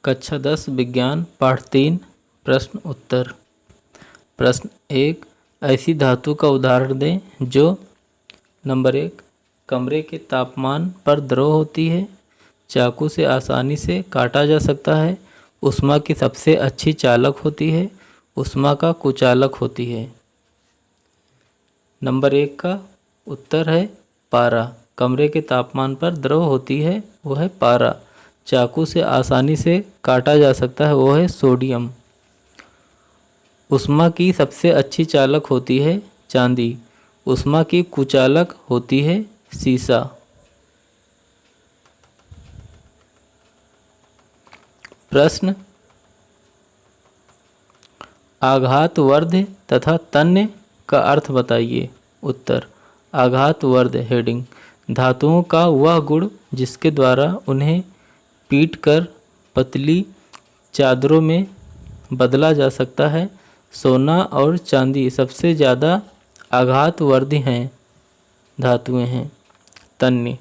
कक्षा 10 विज्ञान पाठ 3 प्रश्न उत्तर। प्रश्न 1, ऐसी धातु का उदाहरण दें जो नंबर 1, कमरे के तापमान पर द्रव होती है, चाकू से आसानी से काटा जा सकता है, ऊष्मा की सबसे अच्छी चालक होती है, ऊष्मा का कुचालक होती है। नंबर 1 का उत्तर है पारा। कमरे के तापमान पर द्रव होती है वो है पारा। चाकू से आसानी से काटा जा सकता है वो है सोडियम। ऊष्मा की सबसे अच्छी चालक होती है चांदी। ऊष्मा की कुचालक होती है सीसा। प्रश्न, आघातवर्ध तथा तन्य का अर्थ बताइए। उत्तर, आघातवर्ध हेडिंग, धातुओं का वह गुण जिसके द्वारा उन्हें पीटकर पतली चादरों में बदला जा सकता है। सोना और चांदी सबसे ज़्यादा आघातवर्धी हैं धातुएं हैं। तन्य,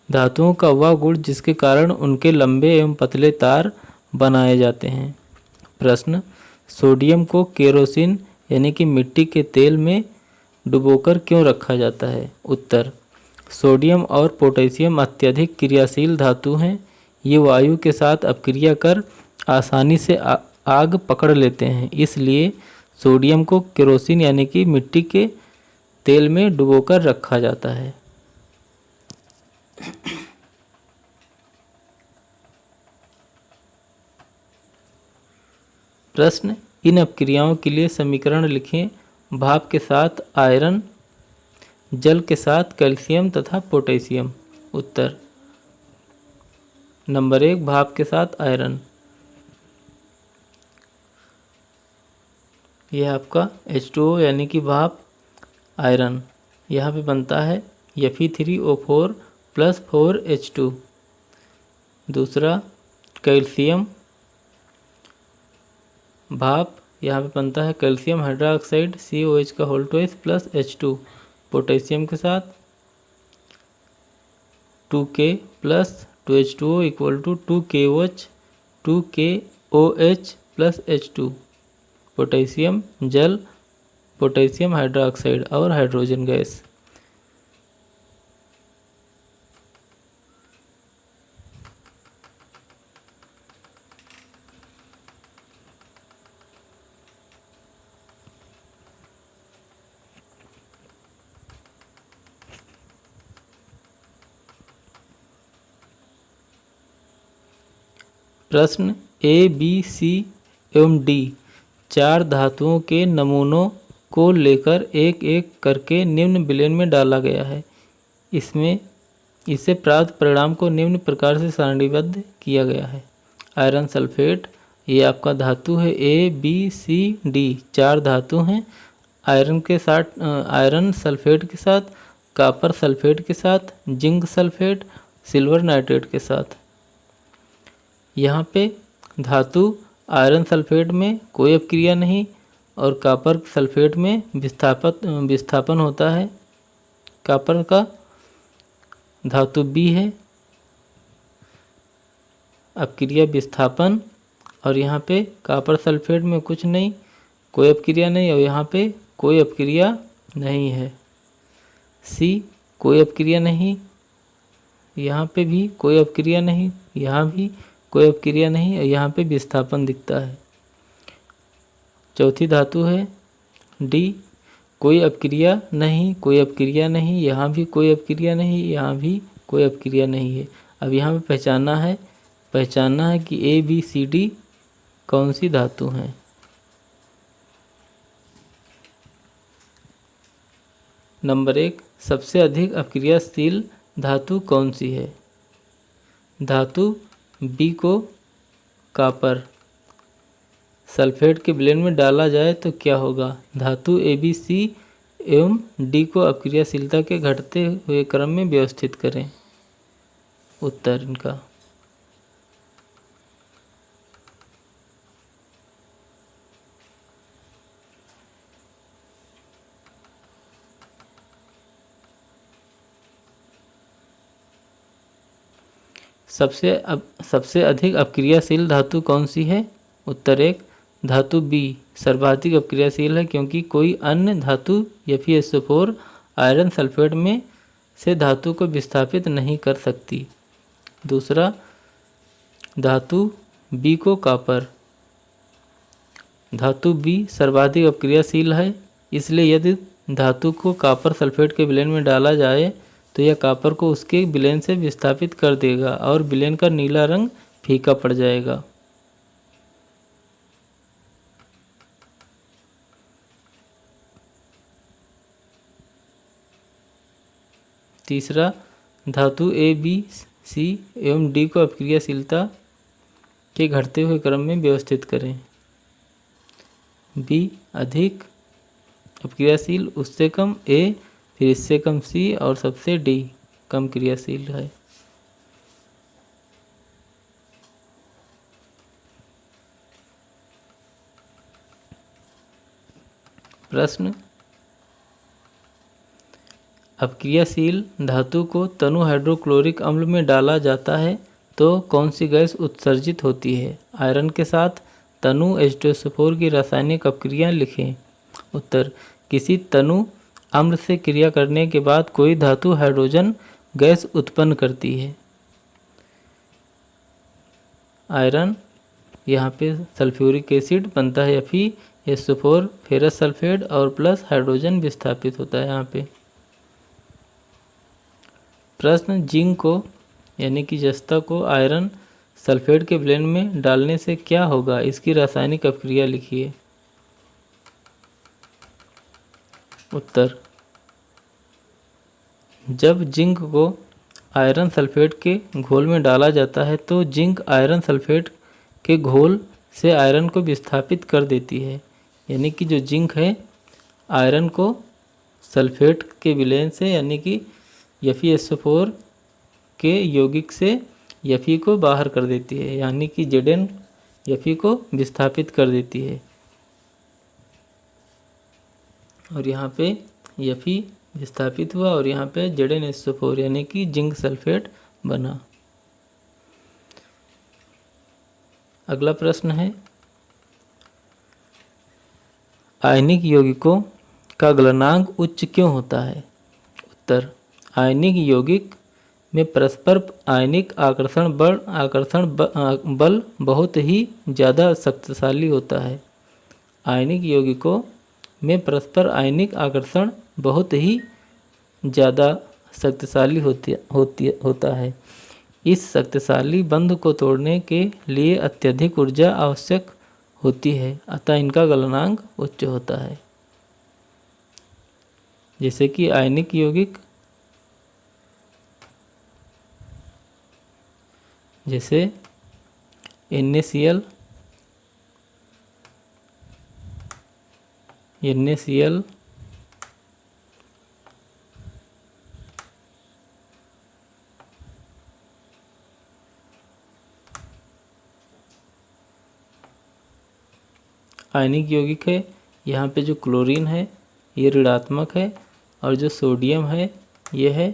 धातुओं का वह गुण जिसके कारण उनके लंबे एवं पतले तार बनाए जाते हैं। प्रश्न, सोडियम को केरोसिन यानी कि मिट्टी के तेल में डुबोकर क्यों रखा जाता है। उत्तर, सोडियम और पोटेशियम अत्यधिक क्रियाशील धातु हैं। ये वायु के साथ अपक्रिया कर आसानी से आग पकड़ लेते हैं, इसलिए सोडियम को केरोसिन यानी कि मिट्टी के तेल में डुबोकर रखा जाता है। प्रश्न, इन अपक्रियाओं के लिए समीकरण लिखें। भाप के साथ आयरन, जल के साथ कैल्शियम तथा पोटेशियम। उत्तर, नंबर 1, भाप के साथ आयरन। यह आपका H2O यानी कि भाप आयरन। यहाँ पे बनता है Fe3O4 + 4H2। दूसरा, कैल्शियम भाप, यहाँ पे बनता है कैल्शियम हाइड्रोक्साइड COH का whole twice plus H2। Potassium के साथ 2K + 2H2O = 2KOH 2KOH + H2। Potassium जल, पोटेशियम हाइड्रोक्साइड और हाइड्रोजन गैस। प्रश्न, A, B, C एवं D 4 धातुओं के नमूनों को लेकर एक एक करके निम्न विलेन में डाला गया है। इससे प्राप्त परिणाम को निम्न प्रकार से सारणीबद्ध किया गया है। आयरन सल्फेट, ये आपका धातु है A, B, C, D 4 धातु हैं। आयरन के साथ आयरन सल्फेट के साथ, कॉपर सल्फेट के साथ, जिंक सल्फेट, सिल्वर नाइट्रेट के साथ। यहाँ पे धातु आयरन सल्फेट में कोई अपक्रिया नहीं और कॉपर सल्फेट में विस्थापन होता है। कॉपर का धातु B है, अपक्रिया विस्थापन। और यहाँ पे कॉपर सल्फेट में कुछ नहीं, कोई अपक्रिया नहीं, और यहाँ पे कोई अपक्रिया नहीं है। C, कोई अपक्रिया नहीं, यहाँ पे भी कोई अपक्रिया नहीं, यहाँ भी कोई अपक्रिया नहीं, और यहाँ पे विस्थापन दिखता है। चौथी धातु है D, कोई अपक्रिया नहीं, कोई अपक्रिया नहीं, यहाँ भी कोई अपक्रिया नहीं, यहाँ भी कोई अपक्रिया नहीं है। अब यहाँ पे पहचानना है कि A, B, C, D कौन सी धातु हैं। नंबर 1, सबसे अधिक अपक्रियाशील धातु कौन सी है। धातु B को कॉपर सल्फेट के विलेन में डाला जाए तो क्या होगा। धातु A, B, C एवं D को अपक्रियाशीलता के घटते हुए क्रम में व्यवस्थित करें। उत्तर इनका सबसे अधिक अपक्रियाशील धातु कौन सी है? उत्तर 1 धातु बी सर्वाधिक अपक्रियाशील है, क्योंकि कोई अन्य धातु Fe4 आयरन सल्फेट में से धातु को विस्थापित नहीं कर सकती। दूसरा, धातु बी को कॉपर। धातु बी सर्वाधिक अपक्रियाशील है, इसलिए यदि धातु को कॉपर सल्फेट के विलयन में डाला जाए तो यह कॉपर को उसके विलयन से विस्थापित कर देगा और विलयन का नीला रंग फीका पड़ जाएगा। तीसरा, धातु ए, बी, सी एवं डी को अपक्रियाशीलता के घटते हुए क्रम में व्यवस्थित करें। बी अधिक अपक्रियाशील, उससे कम ए, फिर इससे कम सी और सबसे डी कम क्रियाशील है। प्रश्न, अपक्रियाशील धातु को तनु हाइड्रोक्लोरिक अम्ल में डाला जाता है तो कौन सी गैस उत्सर्जित होती है? आयरन के साथ तनु H2SO4 की रासायनिक अपक्रिया लिखें। उत्तर, किसी तनु अम्ल से क्रिया करने के बाद कोई धातु हाइड्रोजन गैस उत्पन्न करती है। आयरन, यहाँ पे सल्फ्यूरिक एसिड बनता है Fe4, फेरस सल्फेट और प्लस हाइड्रोजन विस्थापित होता है यहाँ पे। प्रश्न, जिंक को यानी कि जस्ता को आयरन सल्फेट के विलयन में डालने से क्या होगा? इसकी रासायनिक अपक्रिया लिखिए। उत्तर, जब जिंक को आयरन सल्फेट के घोल में डाला जाता है तो जिंक आयरन सल्फेट के घोल से आयरन को विस्थापित कर देती है, यानी कि जो जिंक है आयरन को सल्फेट के विलयन से यानी कि FeSO4 के यौगिक से Fe को बाहर कर देती है, यानी कि Zn Fe को विस्थापित कर देती है और यहाँ पे Fe विस्थापित हुआ और यहाँ पे ZnSO4 यानी कि जिंक सल्फेट बना। अगला प्रश्न है, आयनिक यौगिकों का गलनांक उच्च क्यों होता है? उत्तर, आयनिक यौगिक में परस्पर आयनिक आकर्षण बल बहुत ही ज़्यादा शक्तिशाली होता है। आयनिक यौगिकों में परस्पर आयनिक आकर्षण बहुत ही ज़्यादा शक्तिशाली होता है। इस शक्तिशाली बंध को तोड़ने के लिए अत्यधिक ऊर्जा आवश्यक होती है, अतः इनका गलनांक उच्च होता है। जैसे कि आयनिक यौगिक जैसे NaCl, आयनिक यौगिक है। यहाँ पे जो क्लोरीन है ये ऋणात्मक है और जो सोडियम है ये है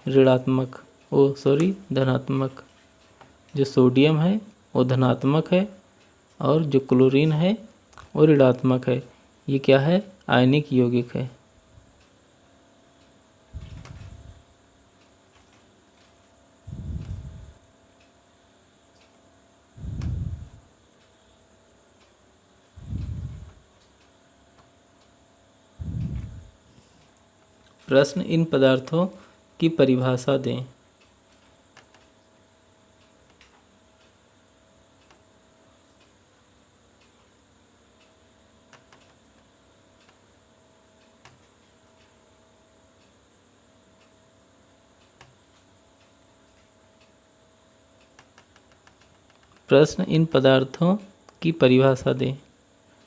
धनात्मक। जो सोडियम है वो धनात्मक है और जो क्लोरीन है वो ऋणात्मक है। ये क्या है? आयनिक यौगिक है। प्रश्न, इन पदार्थों की परिभाषा दें। प्रश्न, इन पदार्थों की परिभाषा दें।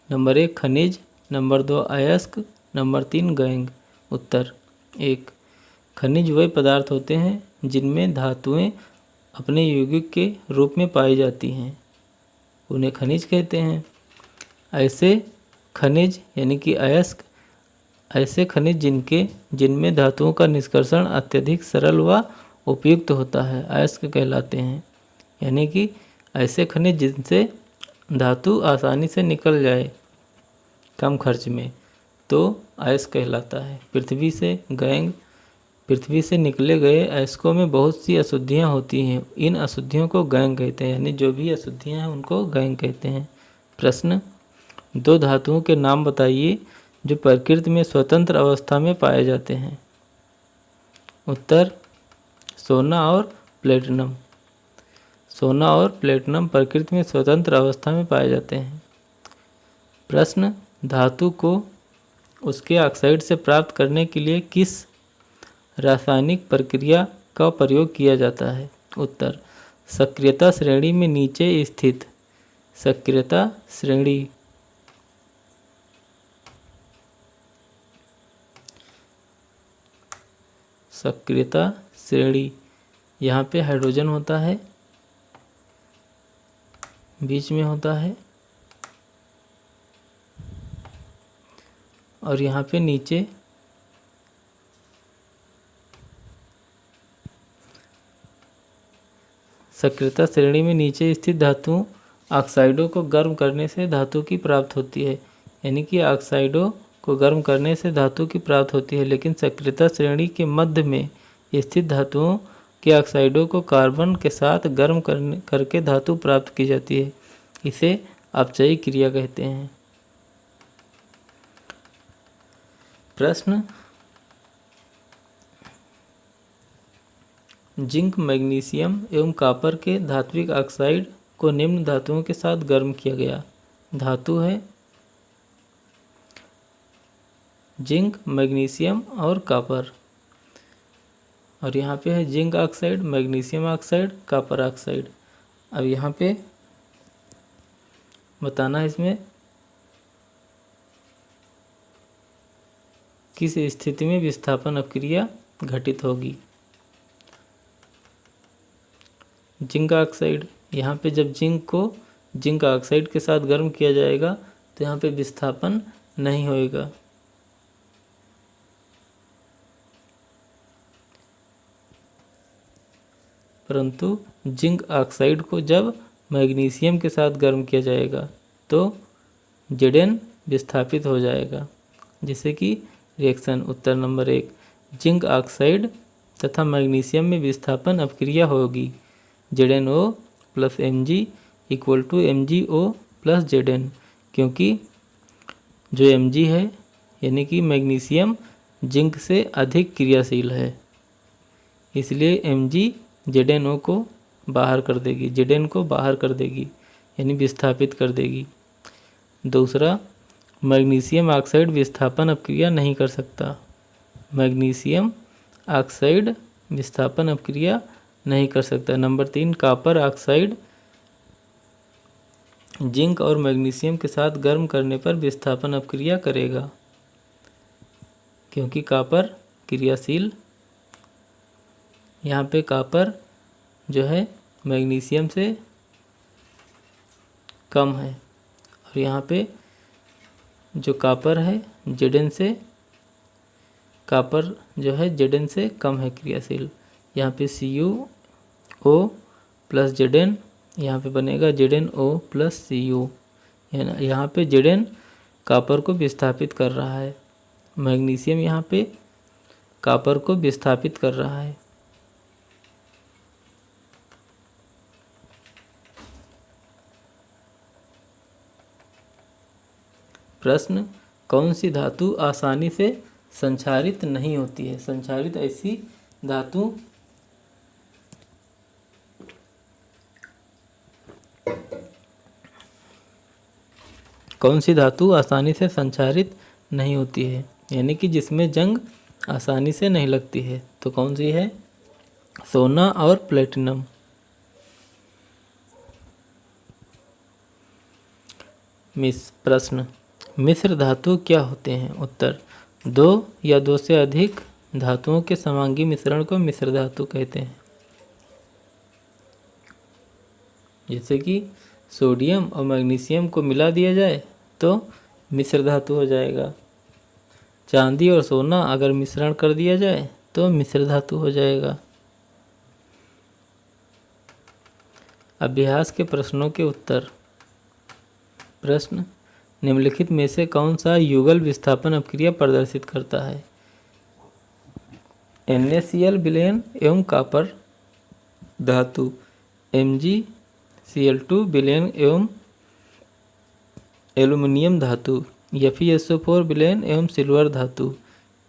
नंबर 1 खनिज, नंबर 2 अयस्क, नंबर 3 गैंग। उत्तर 1 खनिज वे पदार्थ होते हैं जिनमें धातुएं अपने यौगिक के रूप में पाई जाती हैं, उन्हें खनिज कहते हैं। ऐसे खनिज यानी कि अयस्क ऐसे खनिज जिनमें धातुओं का निष्कर्षण अत्यधिक सरल व उपयुक्त होता है अयस्क कहलाते हैं। यानी कि ऐसे खनिज जिनसे धातु आसानी से निकल जाए कम खर्च में, तो अयस्क कहलाता है। पृथ्वी से निकले गए अयस्कों में बहुत सी अशुद्धियाँ होती हैं। इन अशुद्धियों को गैंग कहते हैं। यानी जो भी अशुद्धियाँ हैं उनको गैंग कहते हैं। प्रश्न, दो धातुओं के नाम बताइए जो प्रकृति में स्वतंत्र अवस्था में पाए जाते हैं। उत्तर, सोना और प्लेटिनम। सोना और प्लेटिनम प्रकृति में स्वतंत्र अवस्था में पाए जाते हैं। प्रश्न, धातु को उसके ऑक्साइड से प्राप्त करने के लिए किस रासायनिक प्रक्रिया का प्रयोग किया जाता है। उत्तर, सक्रियता श्रेणी में नीचे स्थित सक्रियता श्रेणी यहाँ पे हाइड्रोजन होता है, बीच में होता है, और यहाँ पे नीचे सक्रियता श्रेणी में नीचे स्थित धातुओं ऑक्साइडों को गर्म करने से धातु की प्राप्त होती है। यानी कि ऑक्साइडों को गर्म करने से धातु की प्राप्त होती है, लेकिन सक्रियता श्रेणी के मध्य में स्थित धातुओं के ऑक्साइडों को कार्बन के साथ गर्म करके धातु प्राप्त की जाती है। इसे अपचयी क्रिया कहते हैं। प्रश्न, जिंक, मैग्नीशियम एवं कॉपर के धात्विक ऑक्साइड को निम्न धातुओं के साथ गर्म किया गया। धातु है जिंक, मैग्नीशियम और कॉपर। और यहाँ पे है zinc oxide, magnesium oxide, copper oxide. अब यहाँ पे बताना है इसमें किस स्थिति में विस्थापन अपक्रिया घटित होगी। जिंक ऑक्साइड, यहाँ पे जब जिंक को जिंक ऑक्साइड के साथ गर्म किया जाएगा तो यहाँ पे विस्थापन नहीं होएगा। परंतु जिंक ऑक्साइड को जब मैग्नीशियम के साथ गर्म किया जाएगा तो Zn विस्थापित हो जाएगा, जिससे कि रिएक्शन। उत्तर नंबर 1, जिंक ऑक्साइड तथा मैग्नीशियम में विस्थापन अपक्रिया होगी ZnO plus Mg equal to MgO plus Zn, क्योंकि जो Mg है यानी कि मैग्नीशियम जिंक से अधिक क्रियाशील है, इसलिए Mg ZnO को बाहर कर देगी, Zn को बाहर कर देगी, यानी विस्थापित कर देगी। दूसरा, मैग्नीशियम ऑक्साइड विस्थापन अपक्रिया नहीं कर सकता। मैग्नीशियम ऑक्साइड विस्थापन अपक्रिया नहीं कर सकता। नंबर 3, कॉपर ऑक्साइड जिंक और मैग्नीशियम के साथ गर्म करने पर विस्थापन अपक्रिया करेगा, क्योंकि कॉपर क्रियाशील। यहाँ पे कॉपर जो है मैग्नीशियम से कम है, और यहाँ पे जो कॉपर है Zn से कॉपर जो है Zn से कम है क्रियाशील। यहाँ पे CuO प्लस Zn, यहाँ पे बनेगा ZnO प्लस Cu। यहाँ पे Zn कॉपर को विस्थापित कर रहा है, मैग्नीशियम यहाँ पे कॉपर को विस्थापित कर रहा है। प्रश्न, कौन सी धातु आसानी से संक्षारित नहीं होती है। संक्षारित ऐसी धातु कौन सी धातु आसानी से संक्षारित नहीं होती है, यानी कि जिसमें जंग आसानी से नहीं लगती है, तो कौन सी है। सोना और प्लेटिनम। प्रश्न, मिश्र धातु क्या होते हैं। उत्तर, दो या दो से अधिक धातुओं के समांगी मिश्रण को मिश्र धातु कहते हैं। जैसे कि सोडियम और मैग्नीशियम को मिला दिया जाए तो मिश्र धातु हो जाएगा। चांदी और सोना अगर मिश्रण कर दिया जाए तो मिश्र धातु हो जाएगा। अभ्यास के प्रश्नों के उत्तर। प्रश्न, निम्नलिखित में से कौन सा युगल विस्थापन अपक्रिया प्रदर्शित करता है? NaCl विलयन एवं कॉपर धातु, MgCl2 विलयन एवं एल्युमिनियम धातु, FeSO4 विलयन एवं सिल्वर धातु,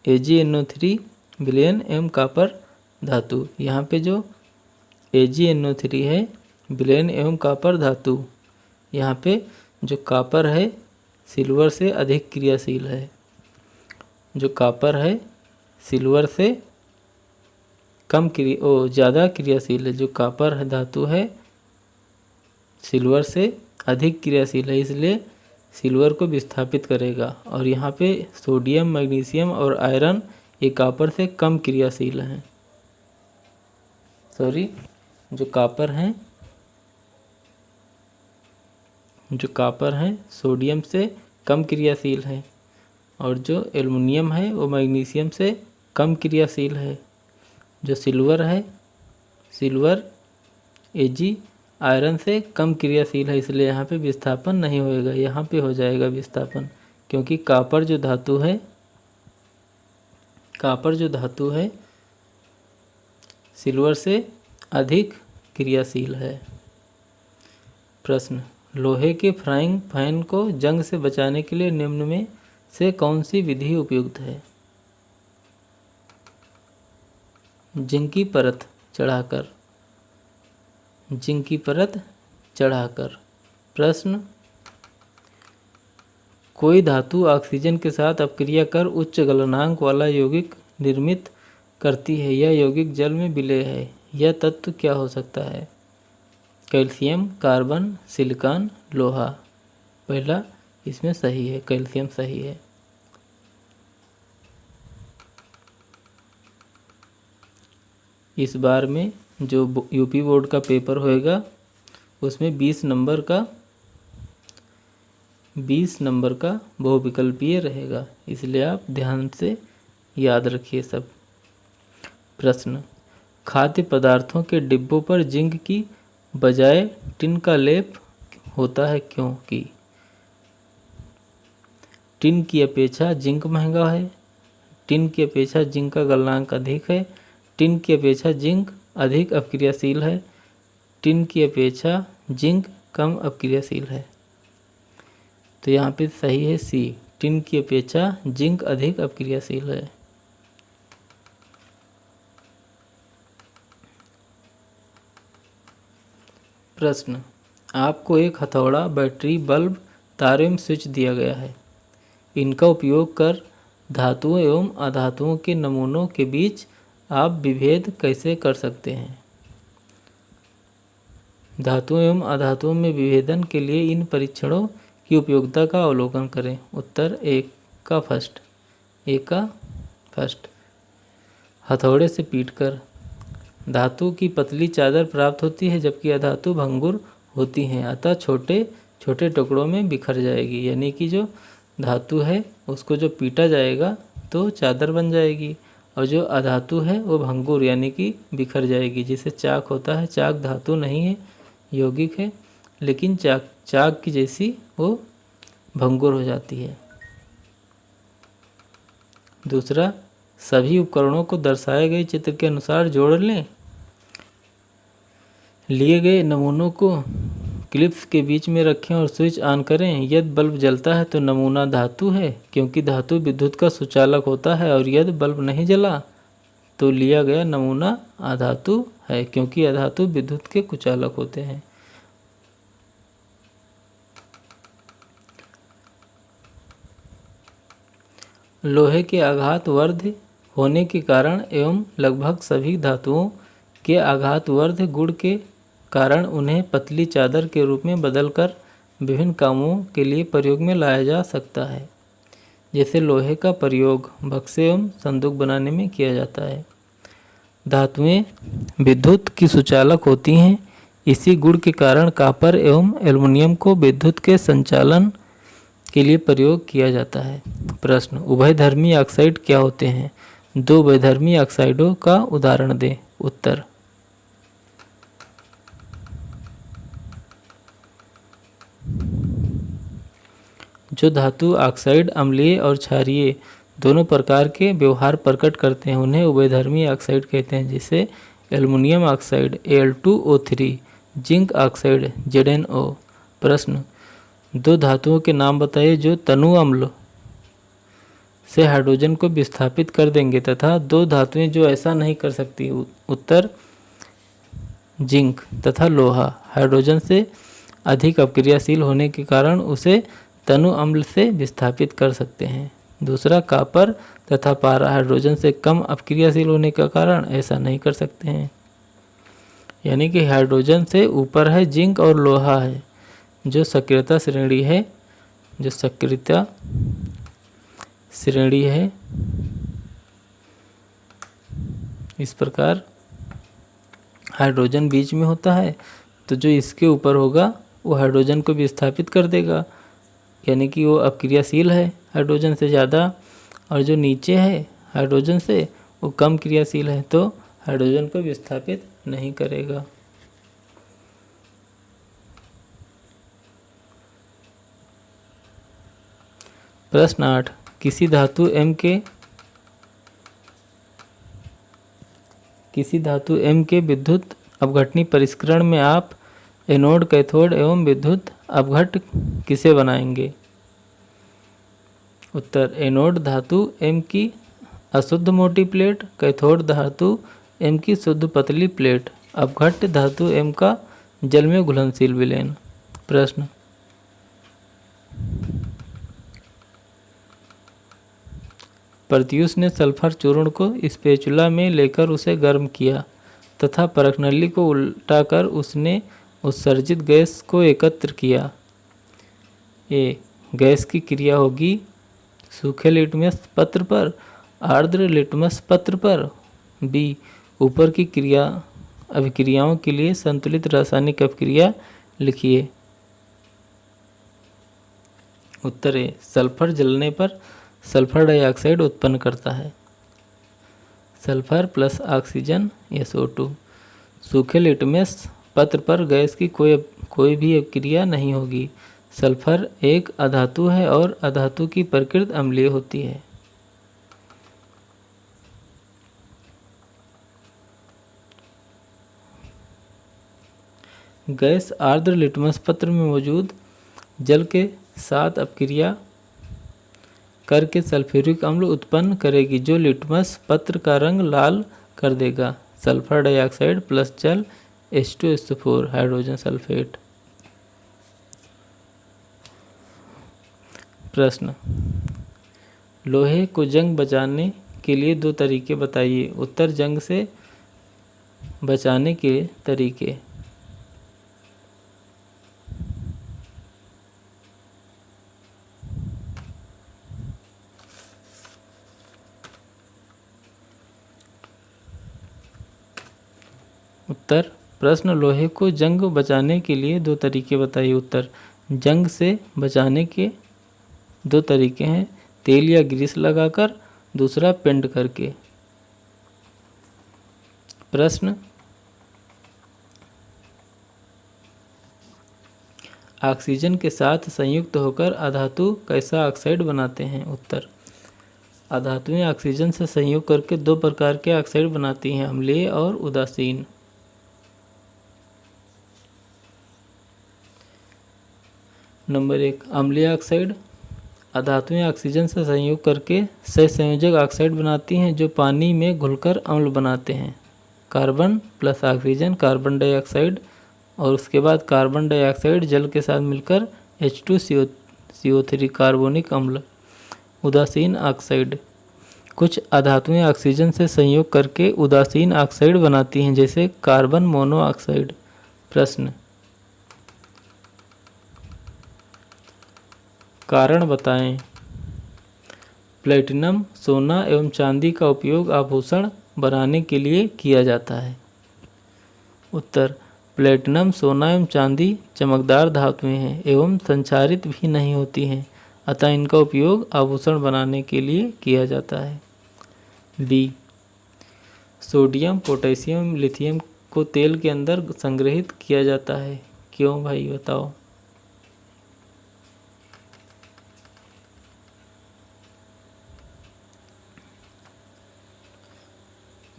AgNO3 विलयन एवं कॉपर धातु। यहाँ पे जो AgNO3 है विलयन एवं कॉपर धातु, यहाँ पे जो कॉपर है सिल्वर से अधिक क्रियाशील है। जो कॉपर है सिल्वर से ज़्यादा क्रियाशील है। जो कॉपर है धातु है सिल्वर से अधिक क्रियाशील है, इसलिए सिल्वर को विस्थापित करेगा। और यहाँ पे सोडियम, मैग्नीशियम और आयरन ये कॉपर से कम क्रियाशील हैं। जो कॉपर हैं सोडियम से कम क्रियाशील है, और जो एल्युमिनियम है वो मैग्नीशियम से कम क्रियाशील है। जो सिल्वर है, सिल्वर Ag आयरन से कम क्रियाशील है, इसलिए यहाँ पे विस्थापन नहीं होएगा। यहाँ पे हो जाएगा विस्थापन, क्योंकि कॉपर जो धातु है सिल्वर से अधिक क्रियाशील है। प्रश्न, लोहे के फ्राइंग पैन को जंग से बचाने के लिए निम्न में से कौन सी विधि उपयुक्त है? जिंक की परत चढ़ाकर। प्रश्न, कोई धातु ऑक्सीजन के साथ अपक्रिया कर उच्च गलनांक वाला यौगिक निर्मित करती है। यह यौगिक जल में विलेय है। यह तत्व क्या हो सकता है? कैल्शियम, कार्बन, सिलिकॉन, लोहा। पहला इसमें सही है, कैल्शियम सही है। इस बार में जो यूपी बोर्ड का पेपर होएगा उसमें 20 नंबर का बहुविकल्पीय रहेगा, इसलिए आप ध्यान से याद रखिए सब। प्रश्न, खाद्य पदार्थों के डिब्बों पर जिंक की बजाय टिन का लेप होता है क्योंकि? टिन की अपेक्षा जिंक महंगा है, टिन की अपेक्षा जिंक का गलनांक अधिक है, टिन की अपेक्षा जिंक अधिक अपक्रियाशील है, टिन की अपेक्षा जिंक कम अपक्रियाशील है। तो यहाँ पे सही है सी, टिन की अपेक्षा जिंक अधिक अपक्रियाशील है। प्रश्न, आपको एक हथौड़ा, बैटरी, बल्ब, तार एवं स्विच दिया गया है। इनका उपयोग कर धातुओं एवं अधातुओं के नमूनों के बीच आप विभेद कैसे कर सकते हैं? धातुओं एवं अधातुओं में विभेदन के लिए इन परीक्षणों की उपयोगिता का अवलोकन करें। उत्तर ए का फर्स्ट। हथौड़े से पीटकर धातु की पतली चादर प्राप्त होती है, जबकि अधातु भंगुर होती हैं, अतः छोटे छोटे टुकड़ों में बिखर जाएगी। यानी कि जो धातु है उसको जो पीटा जाएगा तो चादर बन जाएगी, और जो अधातु है वो भंगुर यानी कि बिखर जाएगी। जैसे चाक होता है, चाक धातु नहीं है, यौगिक है, लेकिन चाक की जैसी वो भंगुर हो जाती है। दूसरा, सभी उपकरणों को दर्शाए गए चित्र के अनुसार जोड़ लें। लिए गए नमूनों को क्लिप्स के बीच में रखें और स्विच ऑन करें। यदि बल्ब जलता है तो नमूना धातु है, क्योंकि धातु विद्युत का सुचालक होता है, और यदि बल्ब नहीं जला तो लिया गया नमूना अधातु है, क्योंकि अधातु विद्युत के कुचालक होते हैं। लोहे के आघातवर्ध होने के कारण एवं लगभग सभी धातुओं के आघातवर्ध गुण के कारण उन्हें पतली चादर के रूप में बदलकर विभिन्न कामों के लिए प्रयोग में लाया जा सकता है। जैसे लोहे का प्रयोग बक्से एवं संदूक बनाने में किया जाता है। धातुएं विद्युत की सुचालक होती हैं। इसी गुण के कारण कॉपर एवं एल्युमिनियम को विद्युत के संचालन के लिए प्रयोग किया जाता है। प्रश्न, उभयधर्मी ऑक्साइड क्या होते हैं? 2 उभयधर्मी ऑक्साइडों का उदाहरण दें। उत्तर, जो धातु ऑक्साइड अम्लीय और क्षारीय दोनों प्रकार के व्यवहार प्रकट करते हैं उन्हें उभयधर्मी ऑक्साइड कहते हैं, जैसे aluminium oxide Al2O3, zinc oxide ZnO। प्रश्न, दो धातुओं के नाम बताइए जो तनु अम्ल से हाइड्रोजन को विस्थापित कर देंगे तथा दो धातुएं जो ऐसा नहीं कर सकती। उत्तर, जिंक तथा लोहा। हाइड्रोजन से अधिक अपक्रियाशील होने के कारण उसे तनु अम्ल से विस्थापित कर सकते हैं। दूसरा, कॉपर तथा पारा हाइड्रोजन से कम अपक्रियाशील होने के कारण ऐसा नहीं कर सकते हैं। यानी कि हाइड्रोजन से ऊपर है जिंक और लोहा है जो सक्रियता श्रेणी है, जो सक्रियता श्रेणी है। इस प्रकार हाइड्रोजन बीच में होता है, तो जो इसके ऊपर होगा वो हाइड्रोजन को विस्थापित कर देगा, यानी कि वो अपक्रियाशील है हाइड्रोजन से ज़्यादा, और जो नीचे है हाइड्रोजन से वो कम क्रियाशील है, तो हाइड्रोजन को विस्थापित नहीं करेगा। प्रश्न 8, किसी धातु M के विद्युत अपघटनी परिष्करण में आप एनोड, कैथोड एवं विद्युत अपघट किसे बनाएंगे? उत्तर, एनोड धातु M की अशुद्ध मोटी प्लेट, कैथोड धातु M की शुद्ध पतली प्लेट, अपघट्य धातु M का जल में घुलनशील विलयन। प्रश्न, प्रत्यूष ने सल्फर चूर्ण को स्पैचुला में लेकर उसे गर्म किया तथा परखनली को उल्टाकर उसने उत्सर्जित गैस को एकत्र किया। ए, गैस की क्रिया होगी सूखे लिटमस पत्र पर, आर्द्र लिटमस पत्र पर। बी, ऊपर की अभिक्रियाओं के लिए संतुलित रासायनिक अभिक्रिया लिखिए। उत्तर ए, सल्फर जलने पर सल्फर डाइऑक्साइड उत्पन्न करता है। Sulphur plus oxygen SO2। सूखे लिटमस पत्र पर गैस की कोई भी अभिक्रिया नहीं होगी। सल्फर एक अधातु है और अधातु की प्रकृति अम्लीय होती है। गैस आर्द्र लिटमस पत्र में मौजूद जल के साथ अपक्रिया करके सल्फ्यूरिक अम्ल उत्पन्न करेगी जो लिटमस पत्र का रंग लाल कर देगा। सल्फर डाइऑक्साइड प्लस जल H2SO4 हाइड्रोजन सल्फेट। प्रश्न, लोहे को जंग बचाने के लिए दो तरीके बताइए। उत्तर, जंग से बचाने के तरीके। उत्तर, प्रश्न, लोहे को जंग बचाने के लिए दो तरीके बताइए। उत्तर, जंग से बचाने के दो तरीके हैं, तेल या ग्रीस लगाकर, दूसरा पेंट करके। प्रश्न, ऑक्सीजन के साथ संयुक्त होकर अधातु कैसा ऑक्साइड बनाते हैं? उत्तर, अधातुएं ऑक्सीजन से संयोग करके दो प्रकार के ऑक्साइड बनाती हैं, अम्लीय और उदासीन। नंबर 1, अम्लीय ऑक्साइड। अधातुएं ऑक्सीजन से संयोग करके सहसंयोजक ऑक्साइड बनाती हैं जो पानी में घुलकर अम्ल बनाते हैं। Carbon plus oxygen carbon dioxide, और उसके बाद कार्बन डाइऑक्साइड जल के साथ मिलकर H2CO3 कार्बोनिक अम्ल। उदासीन ऑक्साइड, कुछ अधातुएं ऑक्सीजन से संयोग करके उदासीन ऑक्साइड बनाती हैं जैसे कार्बन मोनोऑक्साइड। प्रश्न, कारण बताएं। प्लेटिनम, सोना एवं चांदी का उपयोग आभूषण बनाने के लिए किया जाता है। उत्तर, प्लेटिनम, सोना एवं चांदी चमकदार धातुएं हैं एवं संक्षारित भी नहीं होती हैं, अतः इनका उपयोग आभूषण बनाने के लिए किया जाता है। बी, सोडियम, पोटेशियम, लिथियम को तेल के अंदर संग्रहित किया जाता है। क्यों भाई बताओ?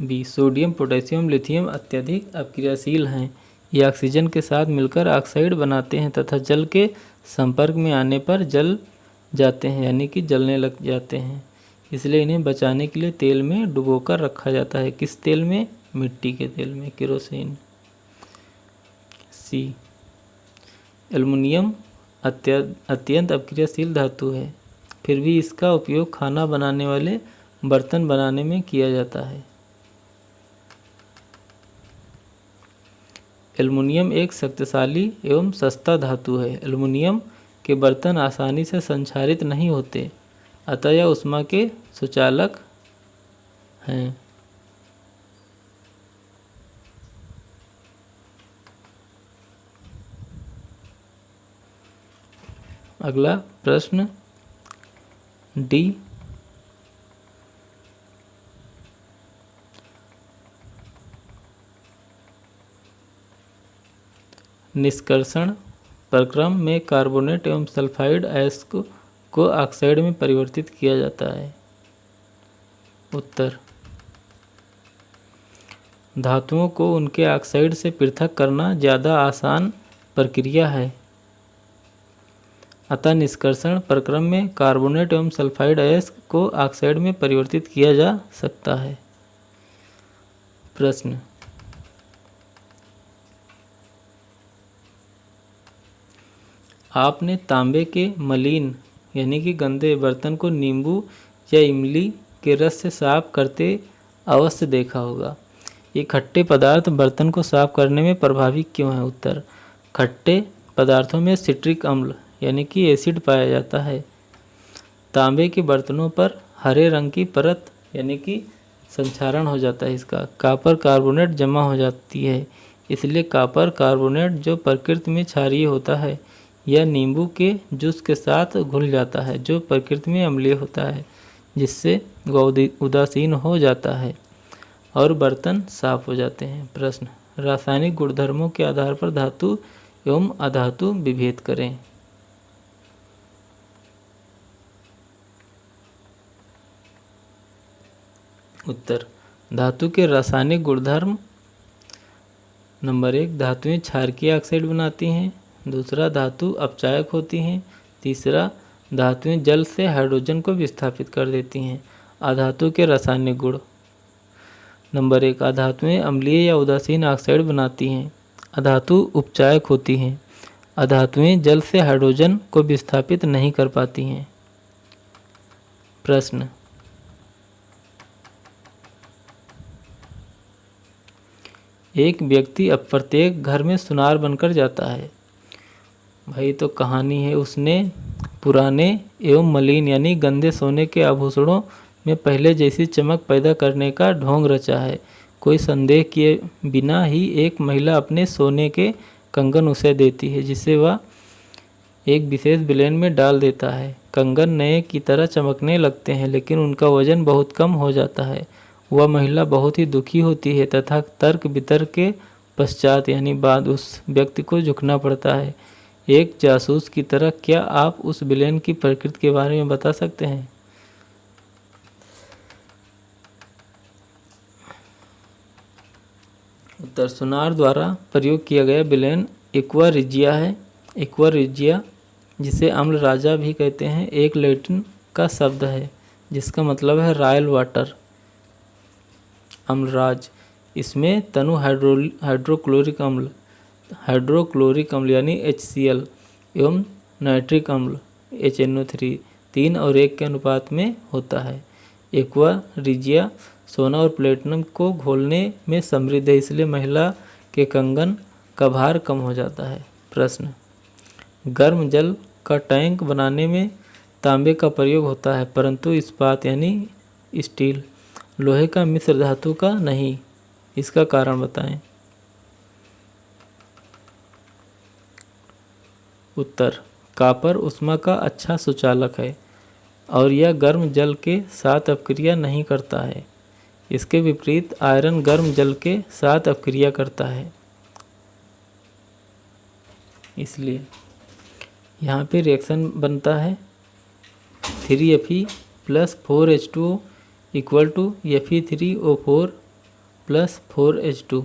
बी सोडियम पोटेशियम लिथियम अत्यधिक अपक्रियाशील हैं। ये ऑक्सीजन के साथ मिलकर ऑक्साइड बनाते हैं तथा जल के संपर्क में आने पर जल जाते हैं, यानी कि जलने लग जाते हैं। इसलिए इन्हें बचाने के लिए तेल में डुबोकर रखा जाता है। किस तेल में? मिट्टी के तेल में, केरोसिन। सी एल्युमिनियम अत्यंत अपक्रियाशील धातु है, फिर भी इसका उपयोग खाना बनाने वाले बर्तन बनाने में किया जाता है। एल्युमिनियम एक शक्तिशाली एवं सस्ता धातु है। एल्युमिनियम के बर्तन आसानी से संक्षारित नहीं होते, अतः यह ऊष्मा के सुचालक हैं। अगला प्रश्न डी, निष्कर्षण प्रक्रम में कार्बोनेट एवं सल्फाइड अयस्क को ऑक्साइड में परिवर्तित किया जाता है। उत्तर, धातुओं को उनके ऑक्साइड से पृथक करना ज़्यादा आसान प्रक्रिया है, अतः निष्कर्षण प्रक्रम में कार्बोनेट एवं सल्फाइड अयस्क को ऑक्साइड में परिवर्तित किया जा सकता है। प्रश्न, आपने तांबे के मलिन यानी कि गंदे बर्तन को नींबू या इमली के रस से साफ करते अवश्य देखा होगा। ये खट्टे पदार्थ बर्तन को साफ करने में प्रभावी क्यों है? उत्तर, खट्टे पदार्थों में सिट्रिक अम्ल यानी कि एसिड पाया जाता है। तांबे के बर्तनों पर हरे रंग की परत यानी कि संक्षारण हो जाता है इसका। कॉपर कार्बोनेट जमा हो जाती है, इसलिए कॉपर कार्बोनेट जो प्रकृति में क्षारीय होता है यह नींबू के जूस के साथ घुल जाता है जो प्रकृति में अम्लीय होता है, जिससे वह उदासीन हो जाता है और बर्तन साफ हो जाते हैं। प्रश्न, रासायनिक गुणधर्मों के आधार पर धातु एवं अधातु विभेद करें। उत्तर, धातु के रासायनिक गुणधर्म। नंबर 1, धातुएं क्षारकीय ऑक्साइड बनाती हैं। दूसरा, धातु अपचायक होती हैं। तीसरा, धातुएं जल से हाइड्रोजन को विस्थापित कर देती हैं। अधातु के रासायनिक गुण। नंबर 1, अधातुएं अम्लीय या उदासीन ऑक्साइड बनाती हैं। अधातु उपचायक होती हैं। अधातुएं जल से हाइड्रोजन को विस्थापित नहीं कर पाती हैं। प्रश्न, एक व्यक्ति अब प्रत्येक घर में सुनार बनकर जाता है। भाई तो कहानी है, उसने पुराने एवं मलिन यानी गंदे सोने के आभूषणों में पहले जैसी चमक पैदा करने का ढोंग रचा है। कोई संदेह किए बिना ही एक महिला अपने सोने के कंगन उसे देती है, जिसे वह एक विशेष विलेन में डाल देता है। कंगन नए की तरह चमकने लगते हैं, लेकिन उनका वजन बहुत कम हो जाता है। वह महिला बहुत ही दुखी होती है तथा तर्क वितर्क के पश्चात यानी बाद उस व्यक्ति को झुकना पड़ता है। एक जासूस की तरह क्या आप उस विलेन की प्रकृति के बारे में बता सकते हैं? उत्तर, सुनार द्वारा प्रयोग किया गया विलेन एक्वा रिजिया है। एक्वा रिजिया, जिसे अम्ल राजा भी कहते हैं, एक लैटिन का शब्द है जिसका मतलब है रॉयल वाटर, अम्लराज। इसमें तनु हाइड्रोक्लोरिक अम्ल यानी HCl एवं नाइट्रिक अम्ल HNO3 3 और 1 के अनुपात में होता है। एक्वा रिजिया सोना और प्लेटिनम को घोलने में समृद्ध है, इसलिए महिला के कंगन का भार कम हो जाता है। प्रश्न, गर्म जल का टैंक बनाने में तांबे का प्रयोग होता है, परंतु इस्पात यानी स्टील, लोहे का मिश्र धातु का नहीं। इसका कारण बताएं। उत्तर, कॉपर ऊष्मा का अच्छा सुचालक है और यह गर्म जल के साथ अपक्रिया नहीं करता है। इसके विपरीत आयरन गर्म जल के साथ अपक्रिया करता है, इसलिए यहाँ पे रिएक्शन बनता है 3Fe + 4H2O = Fe3O4 plus 4H2